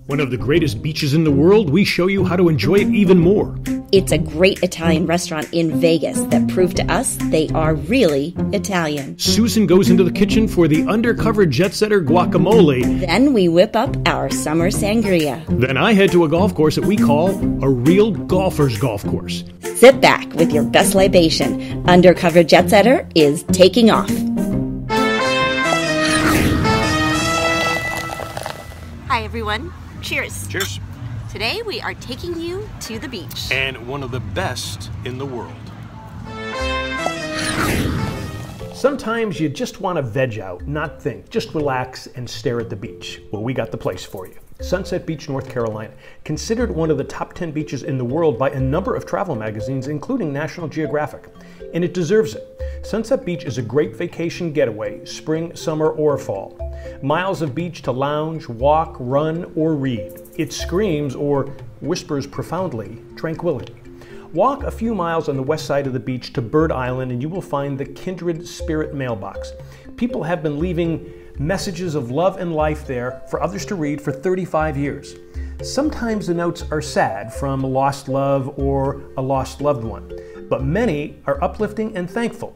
One of the greatest beaches in the world, we show you how to enjoy it even more. It's a great Italian restaurant in Vegas that proved to us they are really Italian. Susan goes into the kitchen for the Undercover Jetsetter guacamole. Then we whip up our Summer Sangria. Then I head to a golf course that we call a real golfer's golf course. Sit back with your best libation. Undercover Jetsetter is taking off. Hi, everyone. Cheers. Cheers. Today we are taking you to the beach. And one of the best in the world. Sometimes you just want to veg out, not think. Just relax and stare at the beach. Well, we got the place for you. Sunset Beach, North Carolina, considered one of the top 10 beaches in the world by a number of travel magazines, including National Geographic. And it deserves it. Sunset Beach is a great vacation getaway, spring, summer, or fall. Miles of beach to lounge, walk, run, or read. It screams or whispers profoundly tranquility. Walk a few miles on the west side of the beach to Bird Island and you will find the Kindred Spirit mailbox. People have been leaving messages of love and life there for others to read for 35 years. Sometimes the notes are sad from a lost love or a lost loved one, but many are uplifting and thankful,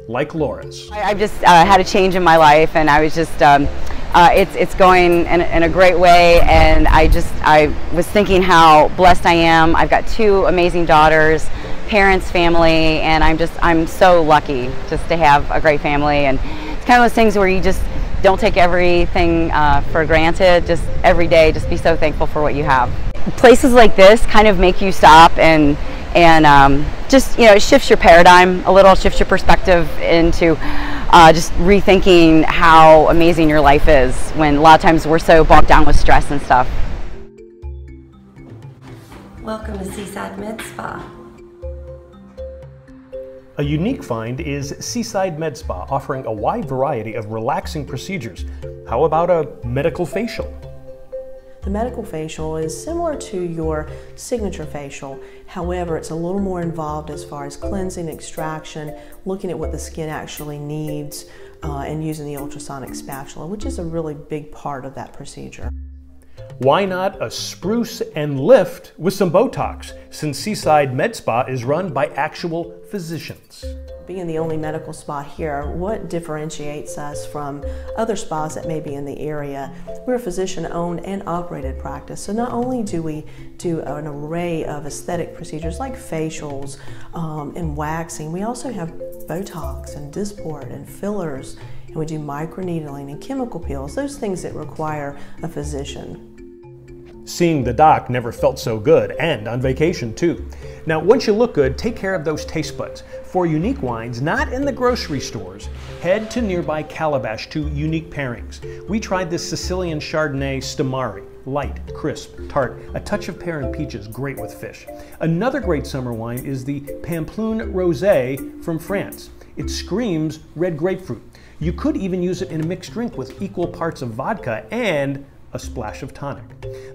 like Laura's. I've just had a change in my life, and I was just, it's going in a great way, and I was thinking how blessed I am. I've got two amazing daughters, parents, family, and I'm so lucky just to have a great family. And it's kind of those things where you just don't take everything for granted. Just every day, just be so thankful for what you have. Places like this kind of make you stop and just, it shifts your paradigm a little, shifts your perspective into just rethinking how amazing your life is when a lot of times we're so bogged down with stress and stuff. Welcome to Seaside Med Spa. A unique find is Seaside Med Spa, offering a wide variety of relaxing procedures. How about a medical facial? The medical facial is similar to your signature facial. However, it's a little more involved as far as cleansing, extraction, looking at what the skin actually needs, and using the ultrasonic spatula, which is a really big part of that procedure. Why not a spruce and lift with some Botox, since Seaside Med Spa is run by actual physicians? Being the only medical spa here, what differentiates us from other spas that may be in the area? We're a physician-owned and operated practice, so not only do we do an array of aesthetic procedures like facials and waxing, we also have Botox and Dysport and fillers, and we do microneedling and chemical peels, those things that require a physician. Seeing the doc never felt so good, and on vacation too. Now, once you look good, take care of those taste buds. For unique wines, not in the grocery stores, head to nearby Calabash to Unique Pairings. We tried this Sicilian Chardonnay Stamari. Light, crisp, tart, a touch of pear and peaches, great with fish. Another great summer wine is the Pampelune Rosé from France. It screams red grapefruit. You could even use it in a mixed drink with equal parts of vodka and a splash of tonic.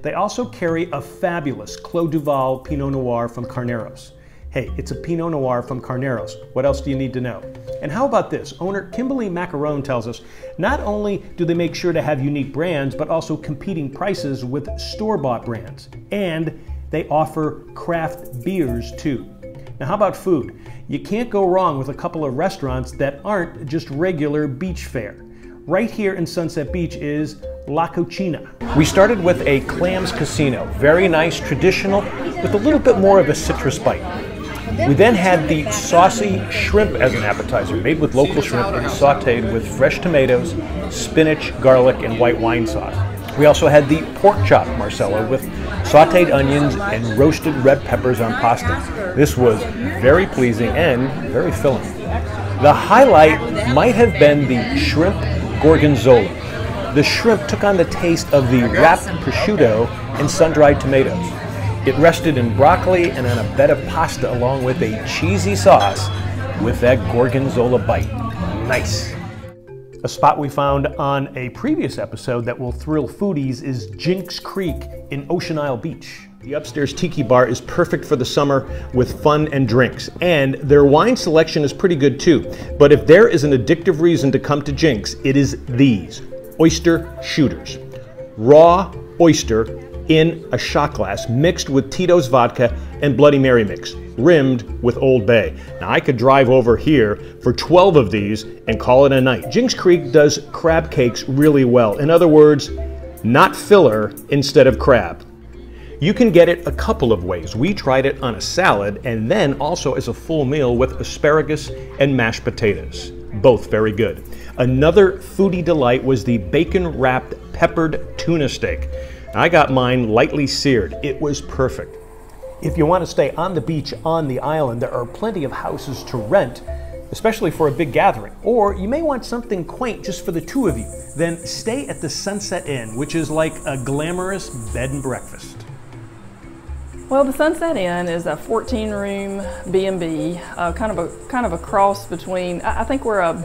They also carry a fabulous Clos Duval Pinot Noir from Carneros. Hey, it's a Pinot Noir from Carneros. What else do you need to know? And how about this? Owner Kimberly Macaron tells us, not only do they make sure to have unique brands, but also competing prices with store-bought brands. And they offer craft beers too. Now how about food? You can't go wrong with a couple of restaurants that aren't just regular beach fare. Right here in Sunset Beach is La Cucina. We started with a clams casino, very nice, traditional, with a little bit more of a citrus bite. We then had the saucy shrimp as an appetizer, made with local shrimp and sauteed with fresh tomatoes, spinach, garlic, and white wine sauce. We also had the pork chop Marcella with sauteed onions and roasted red peppers on pasta. This was very pleasing and very filling. The highlight might have been the shrimp gorgonzola. The shrimp took on the taste of the wrapped prosciutto and sun-dried tomatoes. It rested in broccoli and on a bed of pasta along with a cheesy sauce with that gorgonzola bite. Nice. A spot we found on a previous episode that will thrill foodies is Jinks Creek in Ocean Isle Beach. The upstairs tiki bar is perfect for the summer with fun and drinks, and their wine selection is pretty good too. But if there is an addictive reason to come to Jinks, it is these oyster shooters. Raw oyster in a shot glass mixed with Tito's vodka and Bloody Mary mix, rimmed with Old Bay. Now I could drive over here for 12 of these and call it a night. Jinks Creek does crab cakes really well. In other words, not filler instead of crab. You can get it a couple of ways. We tried it on a salad and then also as a full meal with asparagus and mashed potatoes. Both very good. Another foodie delight was the bacon-wrapped peppered tuna steak. I got mine lightly seared. It was perfect. If you want to stay on the beach on the island, there are plenty of houses to rent, especially for a big gathering. Or you may want something quaint just for the two of you. Then stay at the Sunset Inn, which is like a glamorous bed and breakfast. Well, the Sunset Inn is a 14-room B&B, kind of a cross between. I think we're a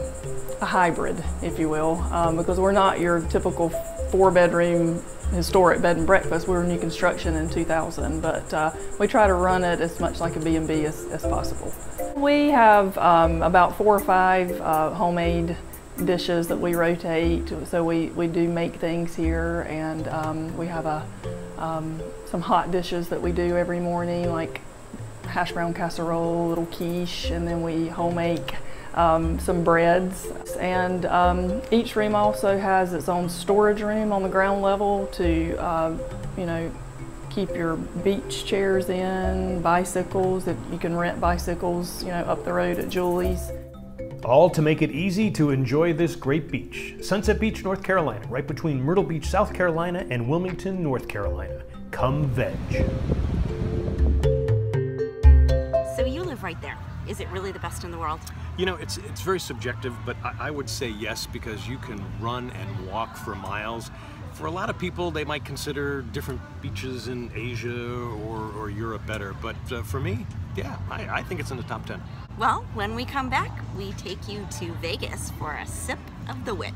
hybrid, if you will, because we're not your typical 4-bedroom historic bed and breakfast. We were new construction in 2000, but we try to run it as much like a B&B as possible. We have about 4 or 5 homemade dishes that we rotate, so we do make things here, and we have some hot dishes that we do every morning, like hash brown casserole, little quiche, and then we home make some breads. And each room also has its own storage room on the ground level to keep your beach chairs in, bicycles, if you can rent bicycles, up the road at Julie's. All to make it easy to enjoy this great beach. Sunset Beach, North Carolina, right between Myrtle Beach, South Carolina and Wilmington, North Carolina. Come veg. So you live right there. Is it really the best in the world? It's very subjective, but I would say yes, because you can run and walk for miles. For a lot of people, they might consider different beaches in Asia or Europe better, but for me, yeah, I think it's in the top 10. Well, when we come back, we take you to Vegas for a sip of the witch.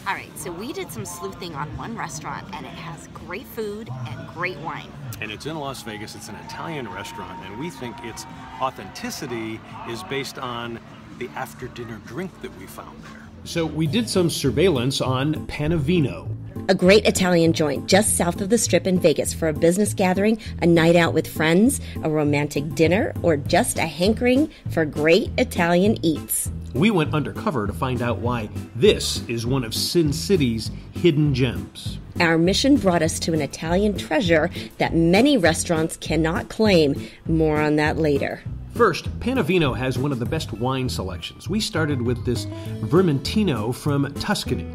All right, so we did some sleuthing on one restaurant, and it has great food and great wine. And it's in Las Vegas. It's an Italian restaurant, and we think its authenticity is based on the after-dinner drink that we found there. So we did some surveillance on Panavino, A great Italian joint just south of the Strip in Vegas for a business gathering, a night out with friends, a romantic dinner, or just a hankering for great Italian eats. We went undercover to find out why this is one of Sin City's hidden gems. Our mission brought us to an Italian treasure that many restaurants cannot claim. More on that later. First, Panavino has one of the best wine selections. We started with this Vermentino from Tuscany.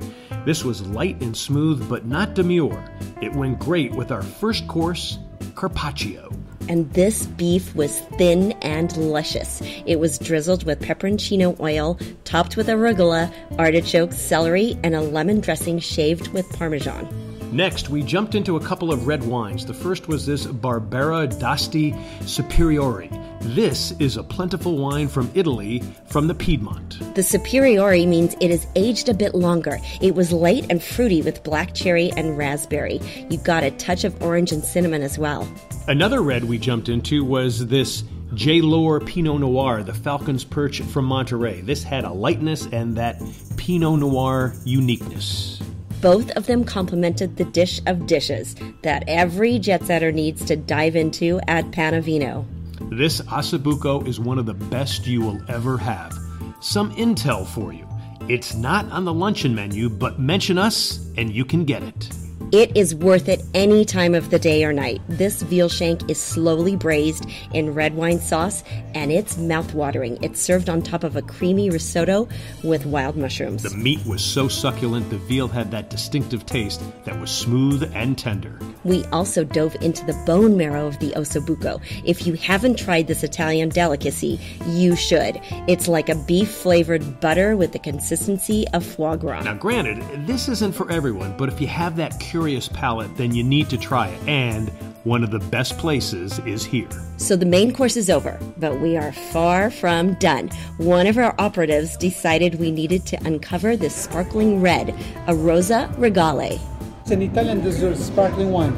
This was light and smooth, but not demure. It went great with our first course, Carpaccio. And this beef was thin and luscious. It was drizzled with pepperoncino oil, topped with arugula, artichokes, celery, and a lemon dressing shaved with Parmesan. Next, we jumped into a couple of red wines. The first was this Barbera d'Asti Superiore. This is a plentiful wine from Italy, from the Piedmont. The Superiore means it is aged a bit longer. It was light and fruity with black cherry and raspberry. You got a touch of orange and cinnamon as well. Another red we jumped into was this J-Lore Pinot Noir, the Falcon's Perch from Monterey. This had a lightness and that Pinot Noir uniqueness. Both of them complemented the dish of dishes that every jet-setter needs to dive into at Panavino. This OSSOBUCO is one of the best you will ever have. Some intel for you. It's not on the luncheon menu, but mention us and you can get it. It is worth it any time of the day or night. This veal shank is slowly braised in red wine sauce, and it's mouth-watering. It's served on top of a creamy risotto with wild mushrooms. The meat was so succulent, the veal had that distinctive taste that was smooth and tender. We also dove into the bone marrow of the OSSOBUCO. If you haven't tried this Italian delicacy, you should. It's like a beef-flavored butter with the consistency of foie gras. Now granted, this isn't for everyone, but if you have that curious palate, then you need to try it. And one of the best places is here. So the main course is over, but we are far from done. One of our operatives decided we needed to uncover this sparkling red, a Rosa Regale. It's an Italian dessert sparkling wine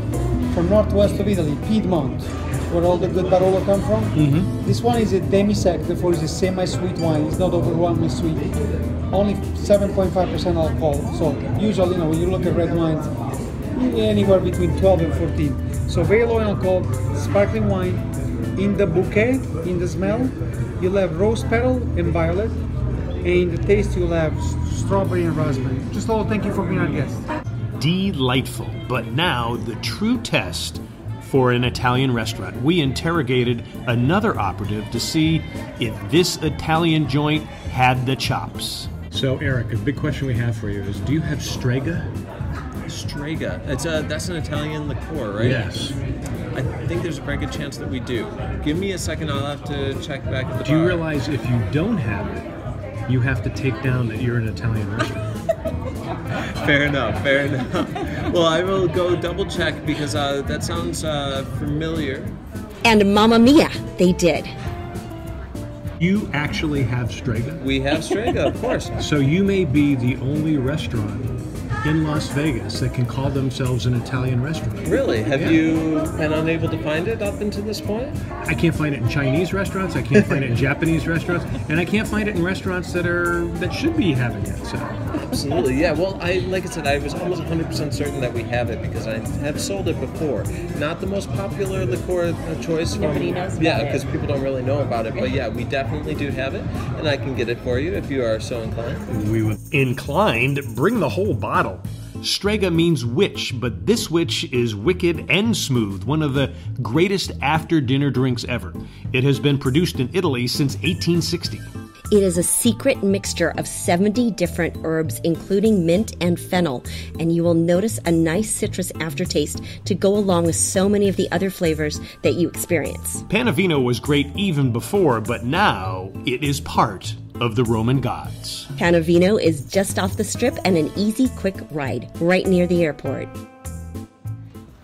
from northwest of Italy, Piedmont. where all the good Barolo come from. This one is a demi-sec, therefore it's a semi-sweet wine. It's not overwhelmingly sweet. Only 7.5% alcohol. So usually, when you look at red wines, anywhere between 12 and 14. So very low in alcohol, sparkling wine. In the bouquet, in the smell, you'll have rose petal and violet. And in the taste, you'll have strawberry and raspberry. Just a little thank you for being our guest. Delightful. But now, the true test for an Italian restaurant. We interrogated another operative to see if this Italian joint had the chops. So, Eric, a big question we have for you is, do you have Strega? Strega. That's an Italian liqueur, right? Yes. I think there's a very good chance that we do. Give me a second, I'll have to check back at the bar. Do you realize if you don't have it, you have to take down that you're an Italian restaurant? Fair enough, fair enough. Well, I will go double check because that sounds familiar. And mamma mia, they did. You actually have Strega? We have Strega, of course. So you may be the only restaurant in Las Vegas that can call themselves an Italian restaurant. Really? Have you been unable to find it up until this point? I can't find it in Chinese restaurants, I can't find it in Japanese restaurants, and I can't find it in restaurants that should be having it. So. Absolutely, yeah. Well, like I said, I was almost 100% certain that we have it because I have sold it before. Not the most popular liqueur choice. Nobody knows about Yeah, it. because people don't really know about it. But yeah, we definitely do have it, and I can get it for you if you are so inclined. We would. Inclined? Bring the whole bottle. Strega means witch, but this witch is wicked and smooth, one of the greatest after-dinner drinks ever. It has been produced in Italy since 1860. It is a secret mixture of 70 different herbs, including mint and fennel, and you will notice a nice citrus aftertaste to go along with so many of the other flavors that you experience. Panavino was great even before, but now it is part of the Roman gods. Panavino is just off the strip and an easy, quick ride right near the airport.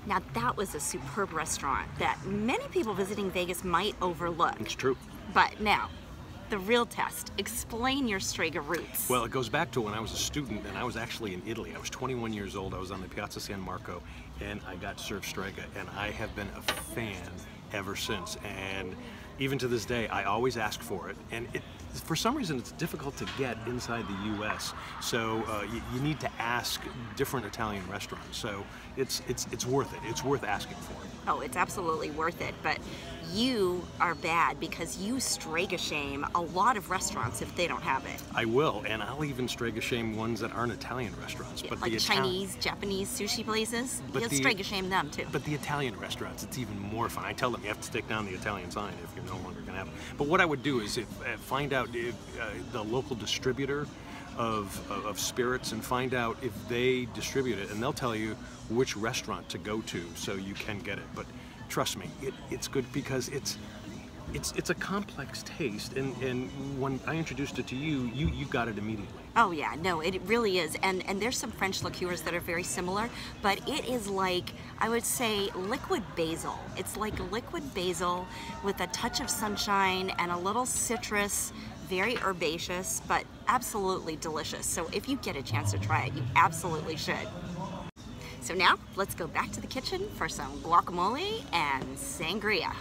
Now that was a superb restaurant that many people visiting Vegas might overlook. It's true. But now, the real test. Explain your Strega roots. Well, it goes back to when I was a student and I was actually in Italy. I was 21 years old. I was on the Piazza San Marco and I got served Strega, and I have been a fan ever since. And even to this day, I always ask for it. And for some reason, it's difficult to get inside the U.S. So you need to ask different Italian restaurants. So it's worth it. It's worth asking for it. Oh, it's absolutely worth it. But you are bad because you Strega shame a lot of restaurants if they don't have it. I will, and I'll even Strega shame ones that aren't Italian restaurants. Yeah, but like Chinese, Japanese sushi places. You'll Strega shame them too. But the Italian restaurants, it's even more fun. I tell them you have to take down the Italian sign if you're no longer going to have it. But what I would do is find out if, the local distributor of spirits and find out if they distribute it, and they'll tell you which restaurant to go to so you can get it. But trust me, it's good because it's a complex taste, and when I introduced it to you, you got it immediately. Oh yeah, no, it really is, and there's some French liqueurs that are very similar, but it is like, I would say, liquid basil. It's like liquid basil with a touch of sunshine and a little citrus, very herbaceous, but absolutely delicious. So if you get a chance to try it, you absolutely should. So now, let's go back to the kitchen for some guacamole and sangria.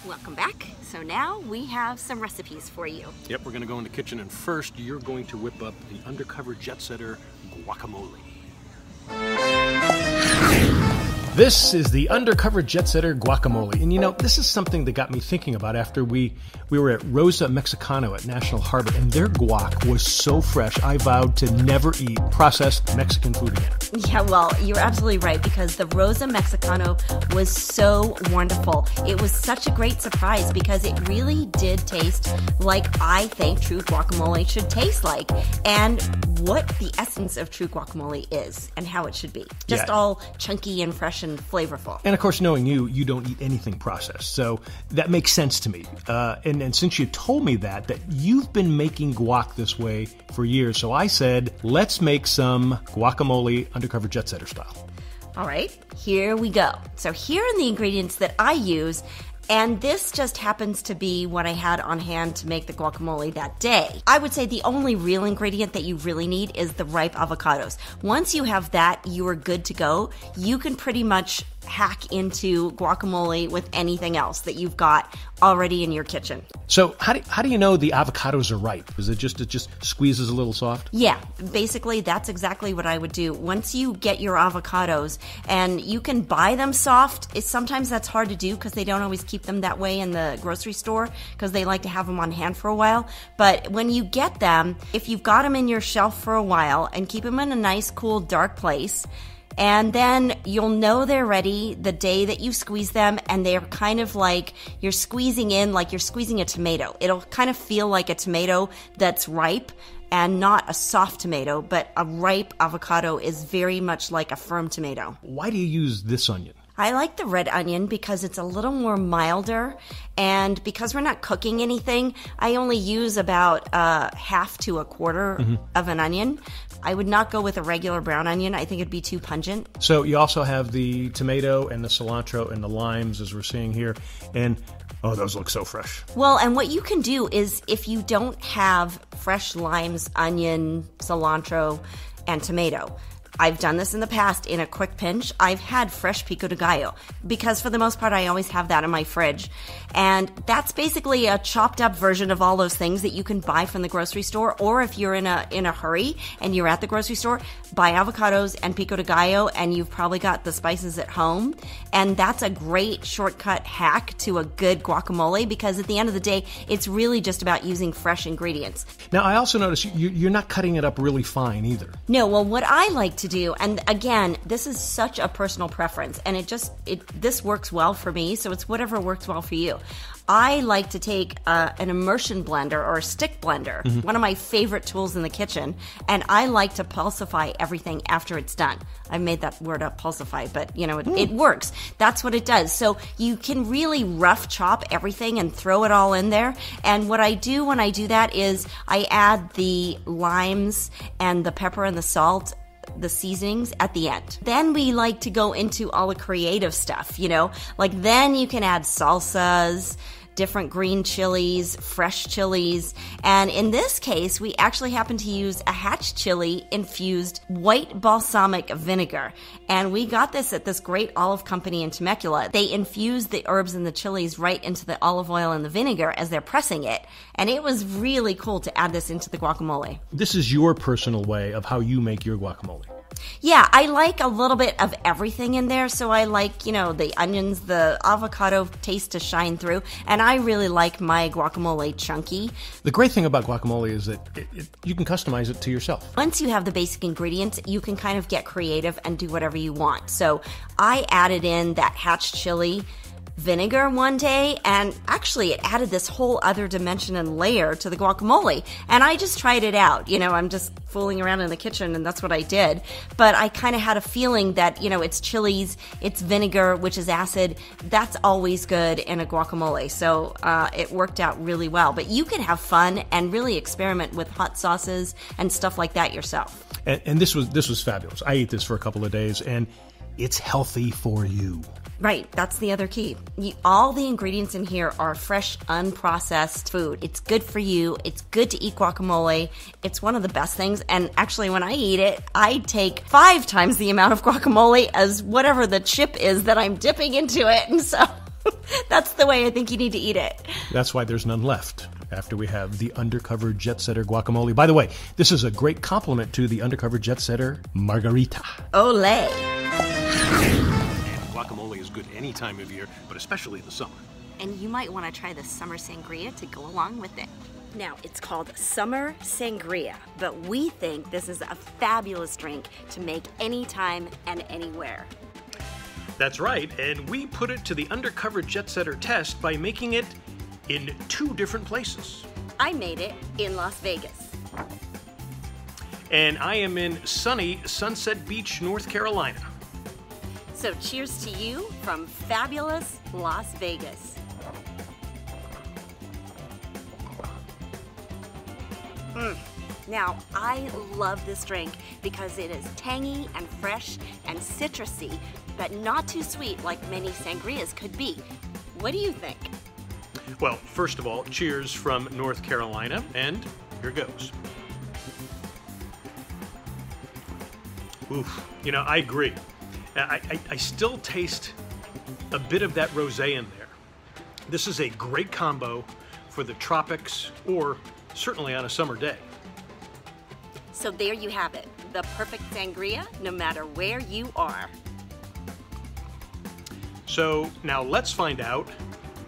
Welcome back. So now we have some recipes for you. Yep, we're going to go in the kitchen, and first you're going to whip up the Undercover Jetsetter guacamole. This is the Undercover Jetsetter guacamole, and you know, this is something that got me thinking about after we were at Rosa Mexicano at National Harbor, and their guac was so fresh, I vowed to never eat processed Mexican food again. Yeah, well, you're absolutely right, because the Rosa Mexicano was so wonderful. It was such a great surprise because it really did taste like I think true guacamole should taste like, and what the essence of true guacamole is and how it should be. Just all chunky and fresh and flavorful. And of course, knowing you don't eat anything processed, so that makes sense to me. And since you told me that you've been making guac this way for years, so I said, let's make some guacamole Undercover Jetsetter style. All right, here we go. So here are the ingredients that I use, And this just happens to be what I had on hand to make the guacamole that day. I would say the only real ingredient that you really need is the ripe avocados. Once you have that, you are good to go. You can pretty much hack into guacamole with anything else that you've got already in your kitchen. So how do you know the avocados are ripe? Is it just squeezes a little soft? Yeah, basically that's exactly what I would do. Once you get your avocados, and you can buy them soft, sometimes that's hard to do because they don't always keep them that way in the grocery store because they like to have them on hand for a while. But when you get them, if you've got them in your shelf for a while and keep them in a nice, cool, dark place, and then you'll know they're ready the day that you squeeze them, and they're kind of like you're squeezing a tomato. It'll kind of feel like a tomato that's ripe and not a soft tomato, but a ripe avocado is very much like a firm tomato. Why do you use this onion? I like the red onion because it's a little more milder, and because we're not cooking anything, I only use about half to a quarter of an onion. I would not go with a regular brown onion. I think it'd be too pungent. So you also have the tomato and the cilantro and the limes, as we're seeing here, and oh, those look so fresh. Well, and what you can do is if you don't have fresh limes, onion, cilantro, and tomato, I've done this in the past in a quick pinch. I've had fresh pico de gallo because for the most part I always have that in my fridge. And that's basically a chopped up version of all those things that you can buy from the grocery store, or if you're in a hurry and you're at the grocery store, buy avocados and pico de gallo and you've probably got the spices at home. And that's a great shortcut hack to a good guacamole because at the end of the day, it's really just about using fresh ingredients. Now, I also notice you're not cutting it up really fine either. No, well, what I like to do, and again, this is such a personal preference, and this works well for me, so it's whatever works well for you. I like to take an immersion blender or a stick blender, one of my favorite tools in the kitchen, and I like to pulsify everything after it's done. I made that word up, pulsify, but it works. That's what it does. So you can really rough chop everything and throw it all in there. And what I do when I do that is I add the limes and the pepper and the salt, the seasonings at the end. Then we like to go into all the creative stuff, like then you can add salsas, different green chilies, fresh chilies, and in this case, we actually happen to use a hatch chili infused white balsamic vinegar, and we got this at this great olive company in Temecula. They infuse the herbs and the chilies right into the olive oil and the vinegar as they're pressing it, and it was really cool to add this into the guacamole. This is your personal way of how you make your guacamole. Yeah, I like a little bit of everything in there. So I like, the onions, the avocado taste to shine through. And I really like my guacamole chunky. The great thing about guacamole is that you can customize it to yourself. Once you have the basic ingredients, you can kind of get creative and do whatever you want. So I added in that hatch chili vinegar one day, and actually it added this whole other dimension and layer to the guacamole, and I just tried it out. I'm just fooling around in the kitchen, and that's what I did. But I kind of had a feeling that it's chilies, it's vinegar, which is acid. That's always good in a guacamole, so it worked out really well. But you can have fun and really experiment with hot sauces and stuff like that yourself. And this was fabulous. I ate this for a couple of days, and it's healthy for you. Right, that's the other key. All the ingredients in here are fresh, unprocessed food. It's good for you. It's good to eat guacamole. It's one of the best things. And actually, when I eat it, I take 5 times the amount of guacamole as whatever the chip is that I'm dipping into it. And so that's the way I think you need to eat it. That's why there's none left after we have the Undercover Jetsetter guacamole. By the way, this is a great compliment to the Undercover Jetsetter Margarita. Olé! Guacamole is good any time of year, but especially in the summer. And you might want to try the Summer Sangria to go along with it. Now, it's called Summer Sangria, but we think this is a fabulous drink to make anytime and anywhere. That's right, and we put it to the Undercover Jetsetter test by making it in 2 different places. I made it in Las Vegas. And I am in sunny Sunset Beach, North Carolina. So cheers to you from fabulous Las Vegas. Now, I love this drink because it is tangy and fresh and citrusy, but not too sweet like many sangrias could be. What do you think? Well, first of all, cheers from North Carolina, and here goes. Oof, you know, I agree. I still taste a bit of that rosé in there. This is a great combo for the tropics or certainly on a summer day. So there you have it, the perfect sangria no matter where you are. So now let's find out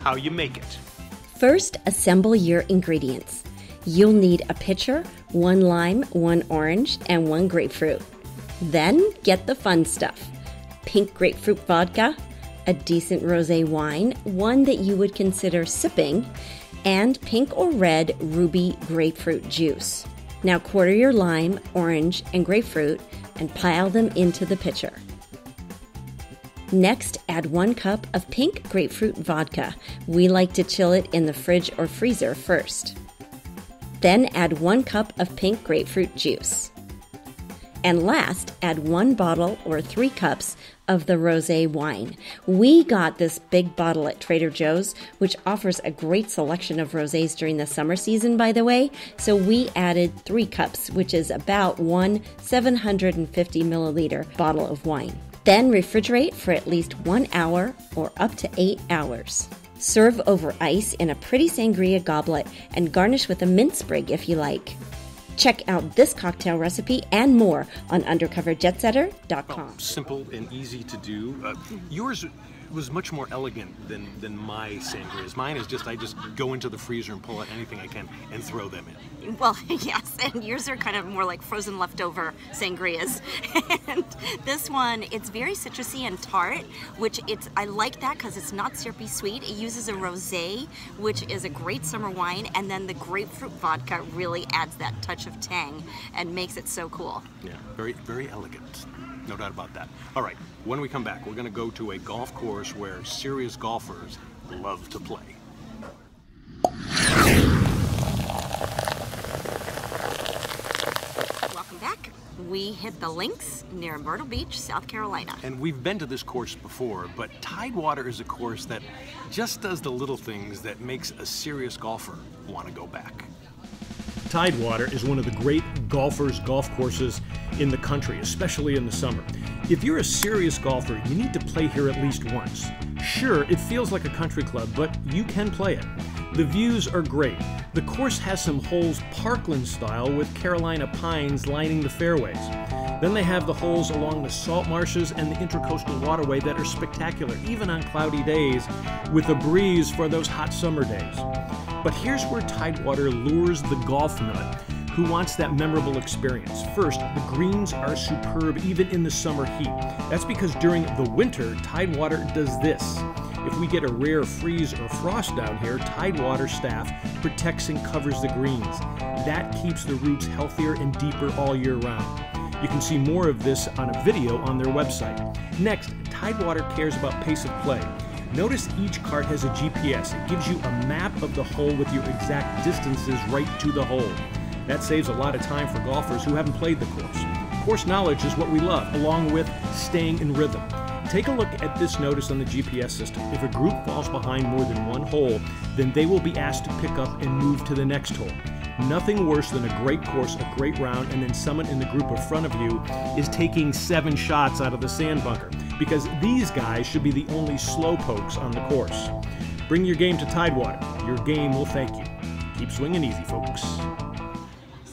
how you make it. First, assemble your ingredients. You'll need a pitcher, 1 lime, 1 orange, and 1 grapefruit. Then get the fun stuff. Pink grapefruit vodka, a decent rosé wine, one that you would consider sipping, and pink or red ruby grapefruit juice. Now quarter your lime, orange, and grapefruit and pile them into the pitcher. Next, add 1 cup of pink grapefruit vodka. We like to chill it in the fridge or freezer first. Then add 1 cup of pink grapefruit juice. And last, add 1 bottle or 3 cups of the rosé wine. We got this big bottle at Trader Joe's, which offers a great selection of rosés during the summer season, by the way. So we added 3 cups, which is about 1 750 milliliter bottle of wine. Then refrigerate for at least 1 hour or up to 8 hours. Serve over ice in a pretty sangria goblet and garnish with a mint sprig if you like. Check out this cocktail recipe and more on undercoverjetsetter.com. Oh, simple and easy to do. Yours was much more elegant than my sangrias. Mine is just, I just go into the freezer and pull out anything I can and throw them in. Well, yes, and yours are kind of more like frozen leftover sangrias. And this one, it's very citrusy and tart, which I like that because it's not syrupy sweet. It uses a rosé, which is a great summer wine, and then the grapefruit vodka really adds that touch of tang and makes it so cool. Yeah, very, very elegant. No doubt about that. All right, when we come back, we're going to go to a golf course where serious golfers love to play. Welcome back. We hit the links near Myrtle Beach, South Carolina. And we've been to this course before, but Tidewater is a course that just does the little things that makes a serious golfer want to go back. Tidewater is one of the great golf courses in the country, especially in the summer. If you're a serious golfer, you need to play here at least once. Sure, it feels like a country club, but you can play it. The views are great. The course has some holes Parkland style with Carolina pines lining the fairways. Then they have the holes along the salt marshes and the Intracoastal Waterway that are spectacular, even on cloudy days, with a breeze for those hot summer days. But here's where Tidewater lures the golf nut who wants that memorable experience. First, the greens are superb even in the summer heat. That's because during the winter, Tidewater does this. If we get a rare freeze or frost down here, Tidewater staff protects and covers the greens. That keeps the roots healthier and deeper all year round. You can see more of this on a video on their website. Next, Tidewater cares about pace of play. Notice each cart has a GPS. It gives you a map of the hole with your exact distances right to the hole. That saves a lot of time for golfers who haven't played the course. Course knowledge is what we love, along with staying in rhythm. Take a look at this notice on the GPS system. If a group falls behind more than one hole, then they will be asked to pick up and move to the next hole. Nothing worse than a great course, a great round, and then someone in the group in front of you is taking 7 shots out of the sand bunker, because these guys should be the only slow pokes on the course. Bring your game to Tidewater. Your game will thank you. Keep swinging easy, folks.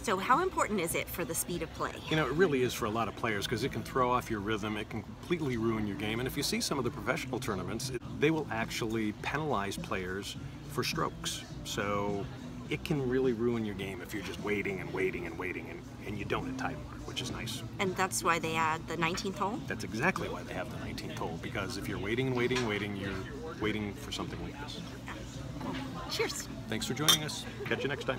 So how important is it for the speed of play? You know, it really is for a lot of players because it can throw off your rhythm, it can completely ruin your game, and if you see some of the professional tournaments, they will actually penalize players for strokes. So it can really ruin your game if you're just waiting and waiting and waiting, and you don't at Tidewater, which is nice. And that's why they add the 19th hole? That's exactly why they have the 19th hole, because if you're waiting and waiting and waiting, you're waiting for something like this. Cheers. Thanks for joining us. Catch you next time.